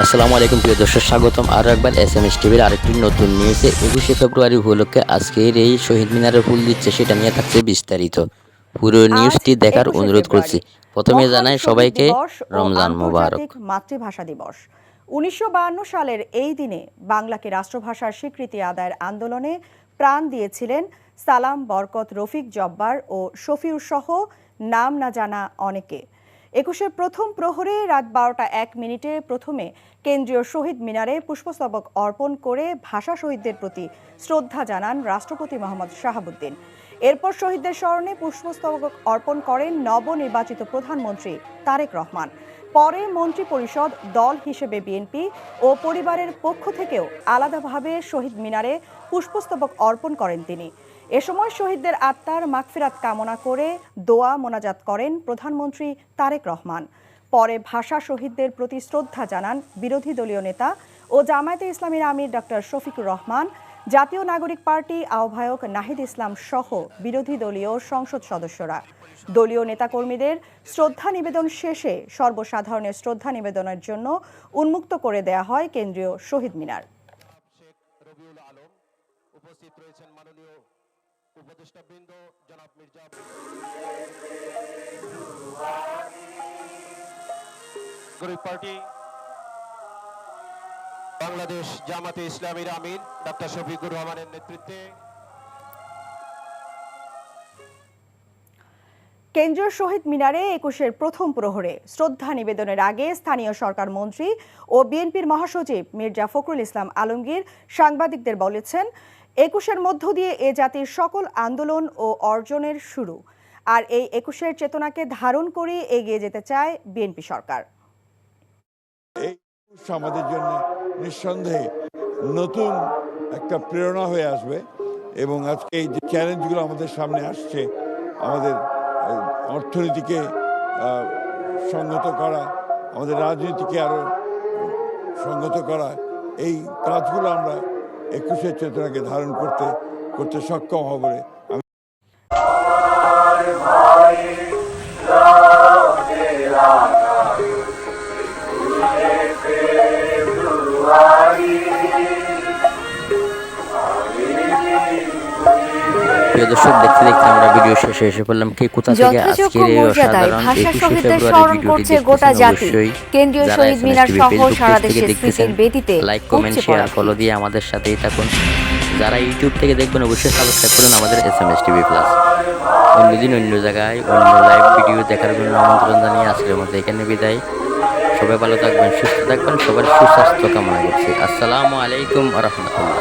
আসসালামু আলাইকুম প্রিয় দর্শক, স্বাগতম আরও একবার এসএমএস টিভির আরেকটি নতুন নিউজে। 21শে ফেব্রুয়ারি উপলক্ষে আজকের এই শহীদ মিনারে ফুল দিচ্ছে, সেটা নিয়ে থাকছে বিস্তারিত। পুরো আজ নিউজটি দেখার 21শে অনুরোধ করছি। ফেব্রুয়ারি প্রথমে মহান জানাই শহীদ সবাইকে দিবস ও রমজান মোবারক। আন্তর্জাতিক মাতৃভাষা দিবস। 1952 সালের এই দিনে বাংলাকে রাষ্ট্রভাষার স্বীকৃতি আদায়ের আন্দোলনে প্রাণ দিয়েছিলেন সালাম, বরকত, রফিক, জব্বার ও শফিউর সহ নাম না জানা অনেকে। 21শে প্রথম প্রহরে রাত 12টা 1 মিনিটে প্রথমে কেন্দ্রীয় শহীদ মিনারে পুষ্পস্তবক অর্পণ করে ভাষা শহীদদের প্রতি শ্রদ্ধা জানান রাষ্ট্রপতি মোহাম্মদ শাহাবুদ্দিন। এরপর শহীদদের স্মরণে পুষ্পস্তবক অর্পণ করেন নবনির্বাচিত প্রধানমন্ত্রী তারেক রহমান। পরে মন্ত্রিপরিষদ দল হিসেবে বিএনপি ও পরিবারের পক্ষ থেকেও আলাদাভাবে শহীদ মিনারে পুষ্পস্তবক অর্পণ করেন তিনি। এ সময় শহীদদের আত্মার মাগফিরাত কামনা করে দোয়া মোনাজাত করেন প্রধানমন্ত্রী তারেক রহমান। পরে ভাষা শহীদদের প্রতি শ্রদ্ধা জানান বিরোধী দলীয় নেতা ও জামায়াতে ইসলামীর আমির ডক্টর শফিকুর রহমান, জাতীয় নাগরিক পার্টি আহ্বায়ক নাহিদ ইসলাম সহ বিরোধী দলীয় সংসদ সদস্যরা। দলীয় নেতাকর্মীদের শ্রদ্ধা নিবেদন শেষে সর্বসাধারণের শ্রদ্ধা নিবেদনের জন্য উন্মুক্ত করে দেয়া হয় কেন্দ্রীয় শহীদ মিনার। বাংলাদেশ জামাতে ইসলামীর আমির ডক্টর শফিকুর রহমানের নেতৃত্বে কেন্দ্রীয় শহীদ মিনারে 21শের প্রথম প্রহরে শ্রদ্ধা নিবেদনের আগে স্থানীয় সরকার মন্ত্রী ও বিএনপির মহাসচিব মির্জা ফখরুল ইসলাম আলমগীর সাংবাদিকদের বলেছেন, 21শের মধ্য দিয়ে এ জাতির সকল আন্দোলন ও অর্জনের শুরু, আর এই 21শের চেতনাকে ধারণ করে এগিয়ে যেতে চায় বিএনপি সরকার। আমাদের জন্য নিঃসন্দেহে নতুন একটা প্রেরণা হয়ে আসবে এবং আজকে এই যে চ্যালেঞ্জগুলো আমাদের সামনে আসছে, আমাদের অর্থনীতিকে সংগত করা, আমাদের রাজনীতিকে আরো সংগত করা, এই কাজগুলো আমরা 21শের চেতনাকে ধারণ করতে সক্ষম হব বলে প্রিয় দর্শক, দেখতে দেখতে আমরা ভিডিও শেষে এসে পড়লাম। কে কোথা থেকে আজকের এই অসাধারণ 21শে ফেব্রুয়ারি ভিডিওটি দেখতেছেন অবশ্যই কেন্দ্রীয় শহীদ মিনার সহ সারা দেশের স্মৃতির বেদিতে লাইক, কমেন্ট, শেয়ার, ফলো দিয়ে আমাদের সাথেই থাকুন। যারা ইউটিউব থেকে দেখবেন অবশ্যই সাবস্ক্রাইব করুন আমাদের এসএমএস টিভি প্লাস। অন্যদিন অন্য জায়গায় অন্য লাইভ ভিডিও দেখার জন্য আমন্ত্রণ জানিয়ে আজকের মতো এখানে বিদায়। সবাই ভালো থাকবেন, সুস্থ থাকবেন, সবার সুস্বাস্থ্য কামনা করছি। আসসালামু আলাইকুম ওয়া রাহমাতুল্লাহ।